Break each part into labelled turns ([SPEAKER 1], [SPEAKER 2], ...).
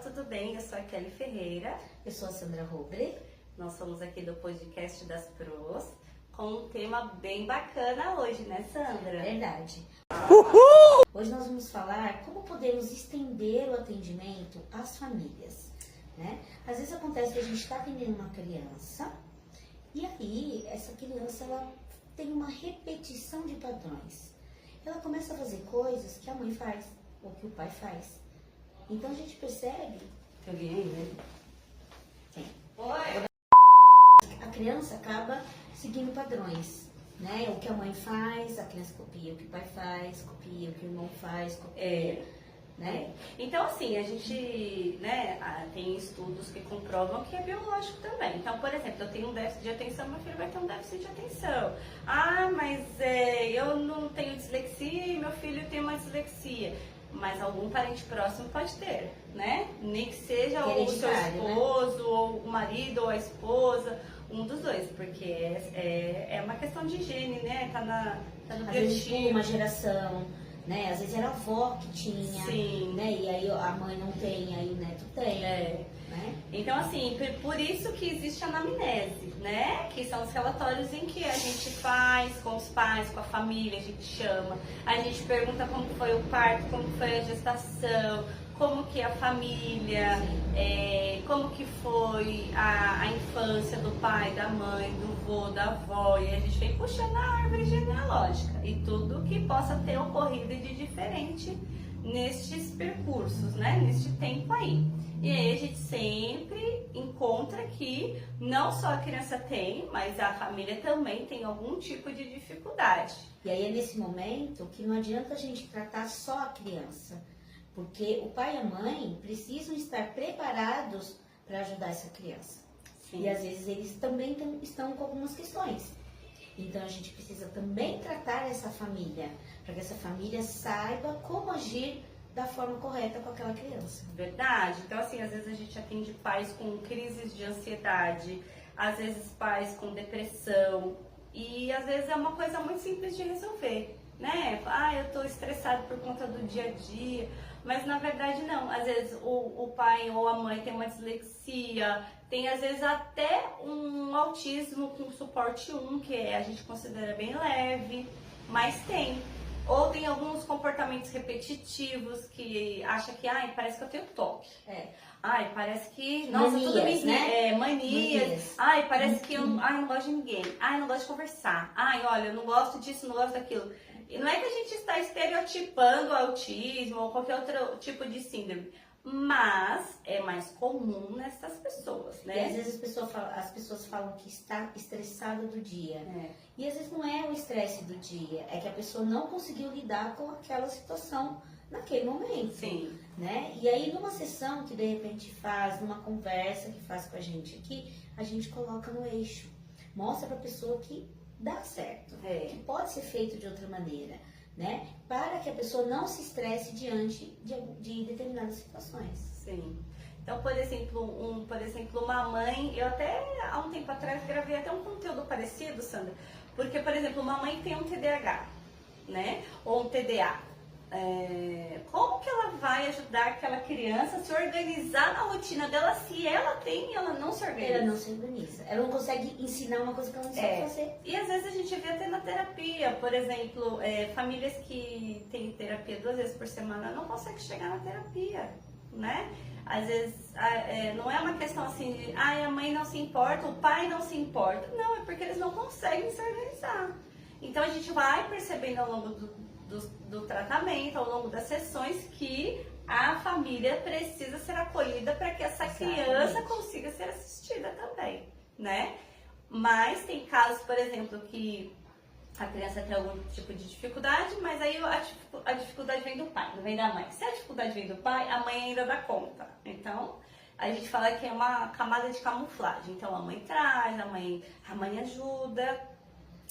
[SPEAKER 1] tudo bem? Eu sou a Kelly Ferreira.
[SPEAKER 2] Eu sou a Sandra Robre.
[SPEAKER 1] Nós somos aqui do podcast das Pros com um tema bem bacana hoje, né, Sandra?
[SPEAKER 2] Verdade. Hoje nós vamos falar como podemos estender o atendimento às famílias, né? Às vezes acontece que a gente está atendendo uma criança e aí essa criança ela tem uma repetição de padrões. Ela começa a fazer coisas que a mãe faz ou que o pai faz. Então a gente percebe...
[SPEAKER 1] Tem alguém aí, né?
[SPEAKER 2] Tem.
[SPEAKER 1] Oi!
[SPEAKER 2] A criança acaba seguindo padrões, né? O que a mãe faz, a criança copia o que o pai faz, copia o que o irmão faz, copia, né?
[SPEAKER 1] Então, assim, a gente, né, tem estudos que comprovam que é biológico também. Então, por exemplo, eu tenho um déficit de atenção, meu filho vai ter um déficit de atenção. Ah, mas eu não tenho dislexia e meu filho tem uma dislexia. Mas algum parente próximo pode ter, né? Nem que seja o seu esposo, né? Ou o marido, ou a esposa, um dos dois, porque é uma questão de higiene, né? Tá no
[SPEAKER 2] às vezes uma geração, né? Às vezes era a avó que tinha,
[SPEAKER 1] sim,
[SPEAKER 2] né? E aí a mãe não tem, aí o neto tem, né?
[SPEAKER 1] Então, assim, por isso que existe a anamnese, né? Que são os relatórios em que a gente faz com os pais, com a família, a gente chama, a gente pergunta como foi o parto, como foi a gestação, como que é a família, como que foi a infância do pai, da mãe, do vô, da avó, e a gente vem puxando a árvore genealógica e tudo que possa ter ocorrido de diferente nestes percursos, né? Neste tempo aí. E aí a gente sempre encontra que não só a criança tem, mas a família também tem algum tipo de dificuldade.
[SPEAKER 2] E aí é nesse momento que não adianta a gente tratar só a criança, porque o pai e a mãe precisam estar preparados para ajudar essa criança. Sim. E às vezes eles também estão com algumas questões. Então a gente precisa também tratar essa família, para que essa família saiba como agir da forma correta com aquela criança.
[SPEAKER 1] Verdade. Então, assim, às vezes a gente atende pais com crises de ansiedade, às vezes pais com depressão, e às vezes é uma coisa muito simples de resolver, né? Ah, eu tô estressado por conta do dia a dia, mas na verdade não. Às vezes o pai ou a mãe tem uma dislexia, tem às vezes até um autismo com suporte 1, que a gente considera bem leve, mas tem. Ou tem alguns comportamentos repetitivos que acha que, parece que eu tenho toque. Parece que, nossa,
[SPEAKER 2] manias,
[SPEAKER 1] tudo me
[SPEAKER 2] né?
[SPEAKER 1] Manias. Parece que eu não gosto de ninguém. Não gosto de conversar. Olha, eu não gosto disso, não gosto daquilo. E não é que a gente está estereotipando o autismo ou qualquer outro tipo de síndrome, mas é mais comum nessas pessoas, né?
[SPEAKER 2] E às vezes as pessoas falam que está estressada do dia. E às vezes não é o estresse do dia, é que a pessoa não conseguiu lidar com aquela situação naquele momento.
[SPEAKER 1] Sim.
[SPEAKER 2] Né? E aí numa sessão que de repente faz, numa conversa que faz com a gente aqui, a gente coloca no eixo. Mostra pra pessoa que dá certo, que pode ser feito de outra maneira, né? Para que a pessoa não se estresse diante de determinadas situações.
[SPEAKER 1] Sim. Então, por exemplo, uma mãe, eu até há um tempo atrás gravei até um conteúdo parecido, Sandra, porque, por exemplo, uma mãe tem um TDAH, né? Ou um TDA. Como que ela vai ajudar aquela criança a se organizar na rotina dela se ela tem e ela não se organiza?
[SPEAKER 2] Ela não se organiza. Ela não consegue ensinar uma coisa que ela não sabe fazer.
[SPEAKER 1] E às vezes a gente vê até na terapia, por exemplo, famílias que têm terapia 2 vezes por semana não conseguem chegar na terapia, né? Às vezes não é uma questão assim de a mãe não se importa, o pai não se importa. Não, é porque eles não conseguem se organizar. Então a gente vai percebendo ao longo do tratamento, ao longo das sessões, que a família precisa ser acolhida para que essa criança consiga ser assistida também, né? Mas tem casos, por exemplo, que a criança tem algum tipo de dificuldade, mas aí a dificuldade vem do pai, não vem da mãe. Se a dificuldade vem do pai, a mãe ainda dá conta. Então, a gente fala que é uma camada de camuflagem. Então, a mãe traz, a mãe ajuda,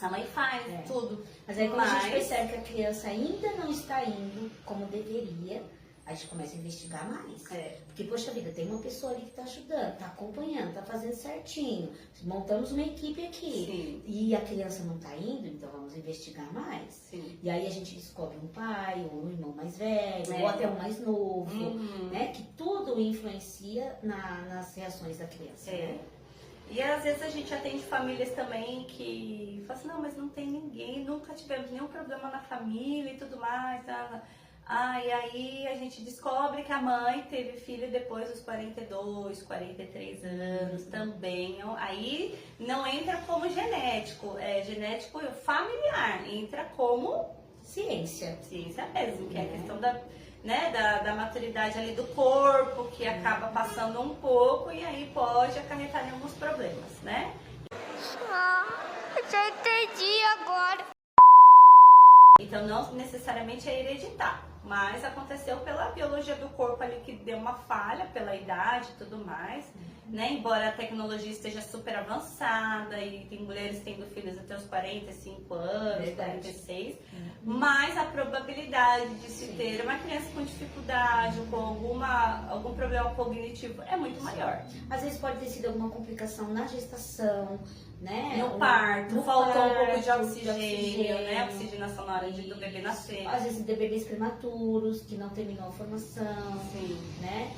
[SPEAKER 1] a mãe faz tudo.
[SPEAKER 2] Mas aí quando a gente percebe que a criança ainda não está indo como deveria, a gente começa a investigar mais. Porque, poxa vida, tem uma pessoa ali que está ajudando, está acompanhando, está fazendo certinho. Montamos uma equipe aqui.
[SPEAKER 1] Sim.
[SPEAKER 2] E a criança não está indo, então vamos investigar mais.
[SPEAKER 1] Sim.
[SPEAKER 2] E aí a gente descobre um pai, ou um irmão mais velho, ou até um mais novo, né? Que tudo quanto influencia nas reações da criança, né?
[SPEAKER 1] E às vezes a gente atende famílias também que falam assim, não, mas não tem ninguém, nunca tivemos nenhum problema na família e tudo mais. E aí a gente descobre que a mãe teve filho depois dos 42, 43 anos também. Aí não entra como genético, é genético familiar, entra como
[SPEAKER 2] Ciência.
[SPEAKER 1] Ciência mesmo, que é a questão da maturidade ali do corpo, que acaba passando um pouco e aí pode acarretar em alguns problemas, né?
[SPEAKER 3] Já entendi agora.
[SPEAKER 1] Então não necessariamente é hereditário, mas aconteceu pela biologia do corpo ali que deu uma falha, pela idade e tudo mais, né? Embora a tecnologia esteja super avançada e tem mulheres tendo filhos até os 45 anos, 46, mas a probabilidade de se ter uma criança com dificuldade ou com algum problema cognitivo é muito maior.
[SPEAKER 2] Às vezes pode ter sido alguma complicação na gestação, né?
[SPEAKER 1] No parto, faltou um pouco de
[SPEAKER 2] oxigênio,
[SPEAKER 1] oxigênio, né? Oxigenação na hora do bebê nascer.
[SPEAKER 2] Às vezes de bebês prematuros, que não terminou a formação,
[SPEAKER 1] Sim.
[SPEAKER 2] né?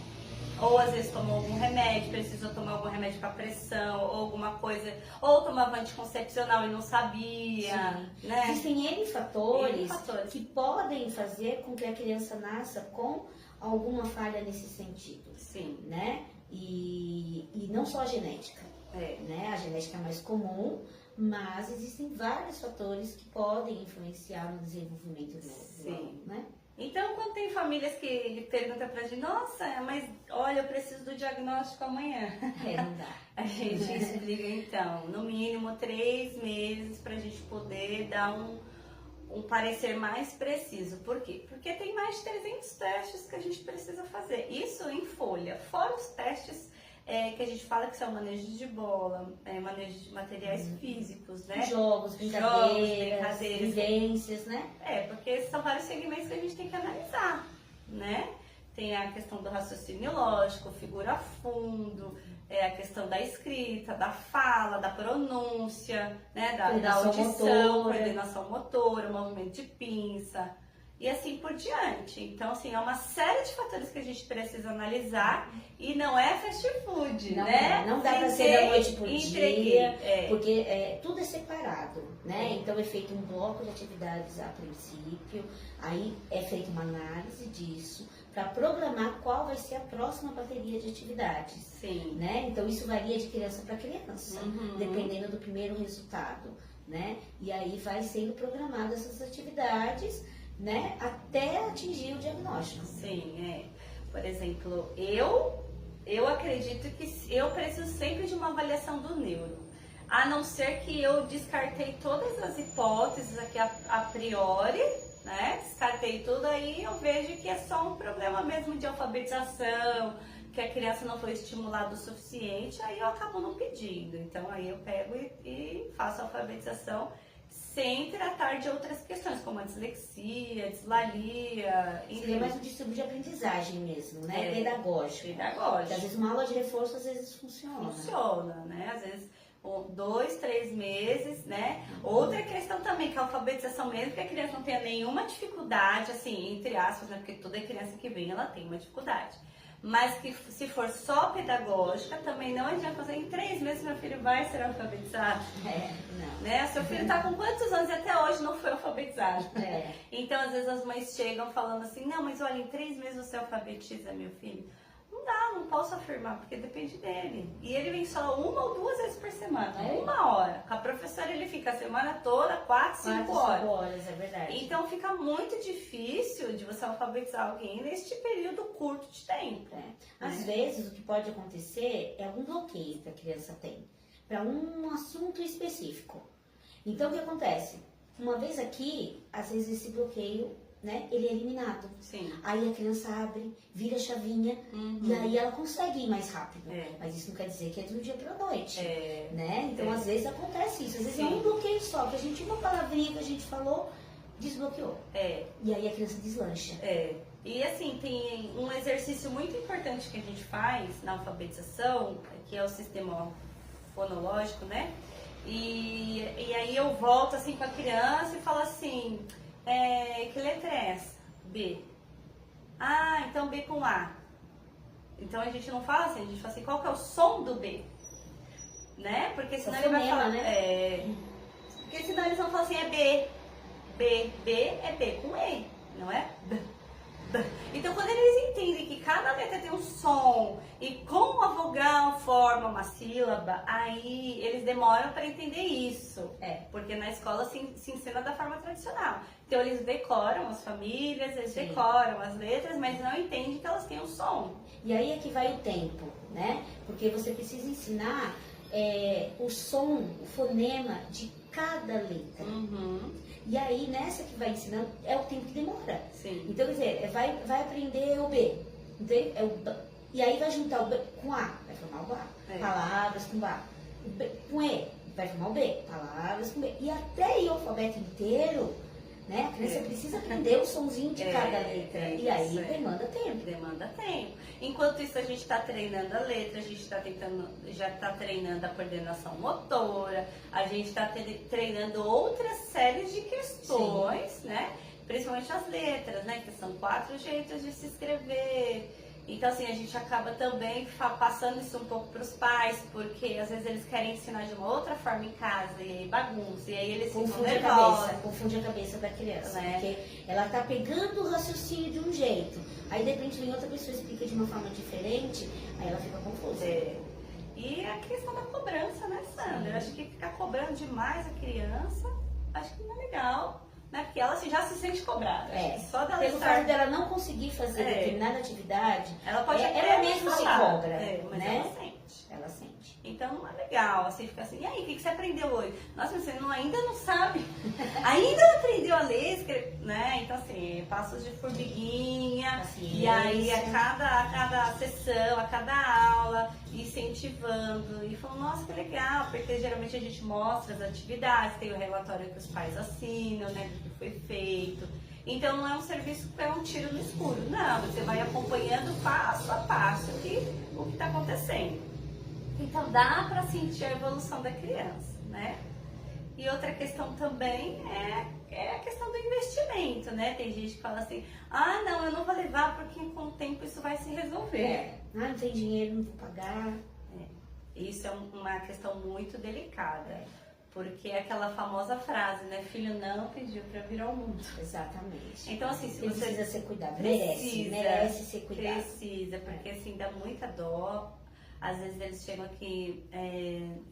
[SPEAKER 1] Ou às vezes tomou algum remédio, precisou tomar algum remédio para pressão, ou alguma coisa, ou tomava anticoncepcional e não sabia, né?
[SPEAKER 2] Existem N fatores,
[SPEAKER 1] N fatores
[SPEAKER 2] que podem fazer com que a criança nasça com alguma falha nesse sentido.
[SPEAKER 1] Sim.
[SPEAKER 2] Né? E não só a genética. Né? A genética é mais comum, mas existem vários fatores que podem influenciar no desenvolvimento do aluno, né?
[SPEAKER 1] Então, quando tem famílias que perguntam pra gente, nossa, mas olha, eu preciso do diagnóstico amanhã.
[SPEAKER 2] Não dá.
[SPEAKER 1] A gente explica então, no mínimo 3 meses pra gente poder dar um parecer mais preciso. Por quê? Porque tem mais de 300 testes que a gente precisa fazer. Isso em folha, fora os testes que a gente fala que são manejo de bola, manejo de materiais físicos, né?
[SPEAKER 2] Jogos, brincadeiras, vivências, né?
[SPEAKER 1] Porque são vários segmentos que a gente tem que analisar, né? Tem a questão do raciocínio lógico, figura a fundo, a questão da escrita, da fala, da pronúncia, né? Da audição, coordenação motora, movimento de pinça e assim por diante. Então, assim, é uma série de fatores que a gente precisa analisar e não é fast food, né?
[SPEAKER 2] Não dá para ser da noite por dia, porque tudo é separado, né? Então é feito um bloco de atividades a princípio, aí é feita uma análise disso para programar qual vai ser a próxima bateria de atividades.
[SPEAKER 1] Sim.
[SPEAKER 2] Né? Então isso varia de criança para criança, dependendo do primeiro resultado, né? E aí vai sendo programadas essas atividades, né, até atingir o diagnóstico.
[SPEAKER 1] Sim, Por exemplo, eu acredito que eu preciso sempre de uma avaliação do neuro. A não ser que eu descartei todas as hipóteses aqui a priori, né? Descartei tudo, aí eu vejo que é só um problema mesmo de alfabetização, que a criança não foi estimulada o suficiente, aí eu acabo não pedindo. Então aí eu pego e faço a alfabetização sem tratar de outras questões, como a dislexia, dislalia, enfim.
[SPEAKER 2] Seria mais um distúrbio de aprendizagem mesmo, né? Pedagógico.
[SPEAKER 1] Pedagógico.
[SPEAKER 2] Às vezes uma aula de reforço, às vezes funciona.
[SPEAKER 1] Funciona, né? Às vezes 2, 3 meses, né? Outra questão também, que a alfabetização mesmo, que a criança não tenha nenhuma dificuldade, assim, entre aspas, né? Porque toda criança que vem, ela tem uma dificuldade. Mas que se for só pedagógica, também não adianta fazer em 3 meses meu filho vai ser alfabetizado.
[SPEAKER 2] Não.
[SPEAKER 1] Né? Seu filho está com quantos anos e até hoje não foi alfabetizado? Então, às vezes as mães chegam falando assim, não, mas olha, em 3 meses você alfabetiza meu filho. Não dá, não posso afirmar, porque depende dele. E ele vem só 1 ou 2 vezes por semana, 1 hora. Com a professora ele fica a semana toda, 4, 5 horas.
[SPEAKER 2] 5 horas, é verdade.
[SPEAKER 1] Então fica muito difícil de você alfabetizar alguém neste período curto de tempo.
[SPEAKER 2] Às vezes o que pode acontecer é algum bloqueio que a criança tem para um assunto específico. Então o que acontece? Uma vez aqui, às vezes esse bloqueio, né, ele é eliminado.
[SPEAKER 1] Sim.
[SPEAKER 2] Aí a criança abre, vira a chavinha e aí ela consegue ir mais rápido. Mas isso não quer dizer que é do dia para a noite. Né? Então às vezes acontece isso. Às vezes é um bloqueio só, que a gente, uma palavrinha que a gente falou, desbloqueou. E aí a criança deslancha.
[SPEAKER 1] E assim, tem um exercício muito importante que a gente faz na alfabetização, que é o sistema fonológico, né? E aí eu volto assim com a criança e falo assim, que letra é essa? B. Ah, então B com A. Então a gente não fala assim, a gente fala assim, qual que é o som do B? Né? Porque senão ele vai
[SPEAKER 2] fonema,
[SPEAKER 1] falar.
[SPEAKER 2] né?
[SPEAKER 1] Porque senão eles vão falar assim, é B. B é B com E, não é B. Então, quando eles entendem que cada letra tem um som e como a vogal forma uma sílaba, aí eles demoram para entender isso. Porque na escola se ensina da forma tradicional. Então, eles decoram as famílias, eles decoram as letras, mas não entendem que elas têm um som.
[SPEAKER 2] E aí é que vai o tempo, né? Porque você precisa ensinar o som, o fonema de cada letra. E aí, nessa que vai ensinando, é o tempo que demora.
[SPEAKER 1] Sim.
[SPEAKER 2] Então, quer dizer, vai aprender o B. Então, e aí vai juntar o B com A, vai formar o A. Palavras com A. O B, com E, vai formar o B. Palavras com B. E até ir o alfabeto inteiro, né? A criança precisa aprender o sonzinho de cada letra. E aí demanda tempo.
[SPEAKER 1] Demanda tempo. Enquanto isso, a gente está treinando a letra, a gente já está treinando a coordenação motora, a gente está treinando outras séries de questões, né? Principalmente as letras, né? Que são 4 jeitos de se escrever. Então, assim, a gente acaba também passando isso um pouco para os pais, porque às vezes eles querem ensinar de uma outra forma em casa, e aí bagunça, e aí eles ficam nervosos.
[SPEAKER 2] Confunde a cabeça da criança,
[SPEAKER 1] né?
[SPEAKER 2] Porque ela tá pegando o raciocínio de um jeito, aí de repente vem outra pessoa e explica de uma forma diferente, aí ela fica confusa.
[SPEAKER 1] E a questão da cobrança, né, Sandra? Eu acho que ficar cobrando demais a criança, acho que não é legal. Né? Porque ela já se sente cobrada. Só dela
[SPEAKER 2] pelo fato dela não conseguir fazer determinada atividade,
[SPEAKER 1] ela pode
[SPEAKER 2] ela mesma se cobra,
[SPEAKER 1] mas
[SPEAKER 2] né?
[SPEAKER 1] ela sente.
[SPEAKER 2] Ela sente.
[SPEAKER 1] Então não é legal, assim, ficar assim, e aí, o que você aprendeu hoje? Nossa, você ainda não sabe, ainda não aprendeu a ler, escrever, né? Então assim, passos de formiguinha, e aí a cada sessão, a cada aula, incentivando, e falando, nossa, que legal, porque geralmente a gente mostra as atividades, tem o relatório que os pais assinam, né, do que foi feito. Então não é um serviço que é um tiro no escuro, não, você vai acompanhando passo a passo o que está acontecendo. Então dá para sentir a evolução da criança, né? E outra questão também é a questão do investimento, né? Tem gente que fala assim, ah, não, eu não vou levar porque com o tempo isso vai se resolver.
[SPEAKER 2] Não tem dinheiro, não vou pagar.
[SPEAKER 1] Isso é uma questão muito delicada, porque é aquela famosa frase, né? Filho não pediu para vir ao mundo.
[SPEAKER 2] Exatamente.
[SPEAKER 1] Então assim, se
[SPEAKER 2] ele
[SPEAKER 1] você
[SPEAKER 2] precisa ser cuidado, merece ser cuidado.
[SPEAKER 1] Precisa, porque assim dá muita dó. Às vezes eles chegam aqui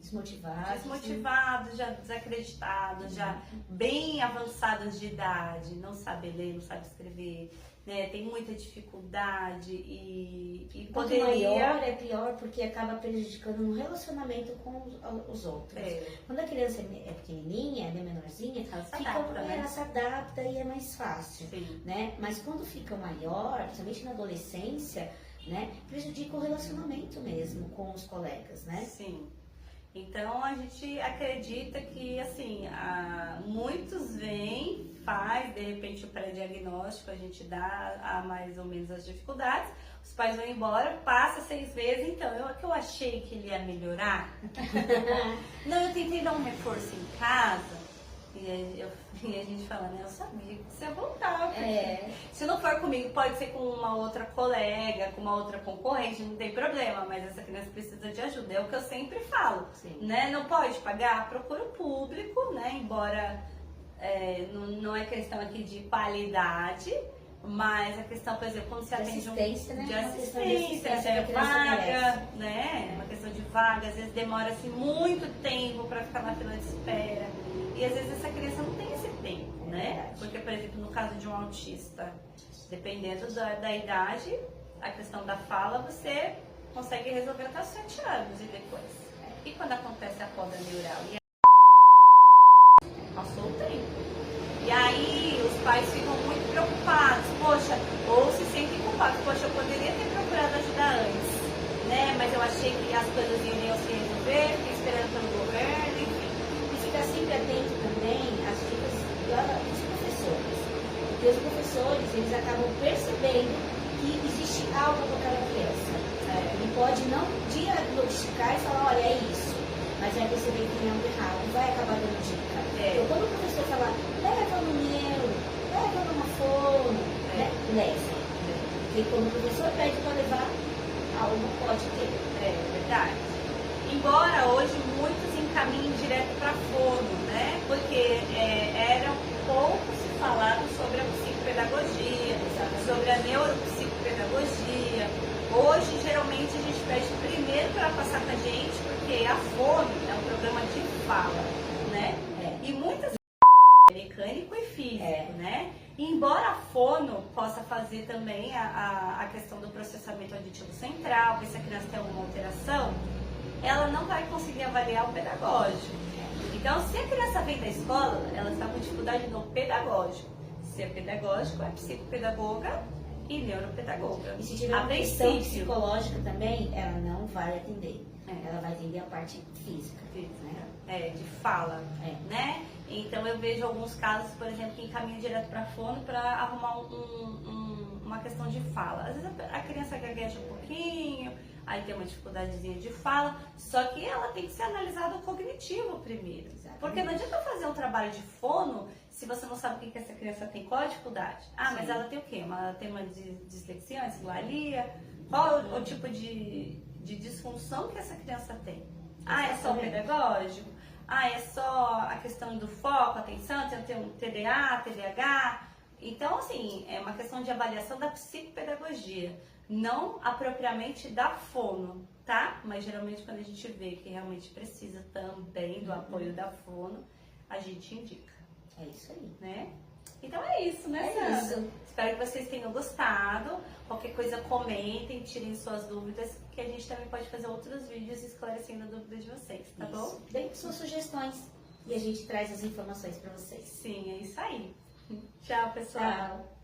[SPEAKER 1] desmotivados, já desacreditados, já bem avançados de idade, não sabe ler, não sabe escrever, né? Tem muita dificuldade e
[SPEAKER 2] quanto maior é pior, porque acaba prejudicando no relacionamento com os outros. Quando a criança é pequenininha, é menorzinha, ela se adapta e é mais fácil, né? Mas quando fica maior, principalmente na adolescência, né, prejudica o relacionamento mesmo com os colegas, né?
[SPEAKER 1] Sim. Então a gente acredita que assim, muitos vêm, faz de repente o pré-diagnóstico, a gente dá mais ou menos as dificuldades, os pais vão embora, passa 6 meses, então eu achei que ele ia melhorar. Não, eu tentei dar um reforço em casa. E a gente fala, né? Eu sabia que você ia voltar. Se não for comigo, pode ser com uma outra colega, com uma outra concorrente, não tem problema, mas essa criança precisa de ajuda. É o que eu sempre falo, né? Não pode pagar, procura o público, né? Embora não é questão aqui de qualidade, mas a questão, por exemplo, quando se atende de assistência, vaga, né? Uma questão de vaga, às vezes demora-se muito tempo para ficar na fila de espera. E às vezes essa criança não tem esse tempo, né? Porque, por exemplo, no caso de um autista, dependendo da idade, a questão da fala, você consegue resolver até os 7 anos e depois. E quando acontece a poda neural? Passou o tempo. E aí os pais ficam muito preocupados, poxa, ou se sentem culpados, poxa, eu poderia ter procurado ajudar antes, né? Mas eu achei que as coisas iriam se resolver, fiquei esperando pelo governo, enfim.
[SPEAKER 2] Ficar sempre atento também às dicas dos professores. Porque os professores, eles acabam percebendo que existe algo com aquela criança. Ele pode não diagnosticar e falar, olha, é isso. Mas vai perceber que tem algo errado, vai acabar dando dica. Então, quando o professor fala, leva no neuro, leva numa fono, né? Leva. Porque quando o professor pede para levar,
[SPEAKER 1] verdade. Embora hoje muitos encaminhem direto para fono, né? Porque era pouco se falado sobre a psicopedagogia, sobre a neuropsicopedagogia. Hoje, geralmente, a gente pede primeiro para passar com a gente, porque a fono é um programa de fala, né? E muitas mecânico e físico, né? E embora a fono possa fazer também a questão do processamento auditivo central, ver se a criança tem alguma alteração, ela não vai conseguir avaliar o pedagógico. Então, se a criança vem da escola, ela está com dificuldade no pedagógico. Se é pedagógico, é psicopedagoga e neuropedagoga.
[SPEAKER 2] E se tiver uma questão psicológica também, ela não vai atender. Ela vai atender a parte física.
[SPEAKER 1] Né? De fala, né? Então eu vejo alguns casos, por exemplo, que encaminham direto para fono para arrumar uma questão de fala. Às vezes a criança gagueja um pouquinho, aí tem uma dificuldadezinha de fala, só que ela tem que ser analisada o cognitivo primeiro. Exatamente. Porque não adianta fazer um trabalho de fono se você não sabe o que essa criança tem, qual a dificuldade. Mas ela tem o quê? Ela tem uma dislexia, uma disglalia? Qual o tipo de disfunção que essa criança tem? É só o pedagógico? É só a questão do foco, atenção, tem um TDA, TDAH. Então, assim, é uma questão de avaliação da psicopedagogia, não apropriadamente da fono, tá? Mas geralmente quando a gente vê que realmente precisa também do apoio da fono, a gente indica.
[SPEAKER 2] É isso aí.
[SPEAKER 1] Né? Então é isso, né, Sandra?
[SPEAKER 2] Isso.
[SPEAKER 1] Espero que vocês tenham gostado. Qualquer coisa comentem, tirem suas dúvidas, que a gente também pode fazer outros vídeos esclarecendo a dúvida de vocês, tá bom?
[SPEAKER 2] Deem suas sugestões e a gente traz as informações para vocês.
[SPEAKER 1] Sim, é isso aí. Tchau, pessoal.
[SPEAKER 2] Tchau.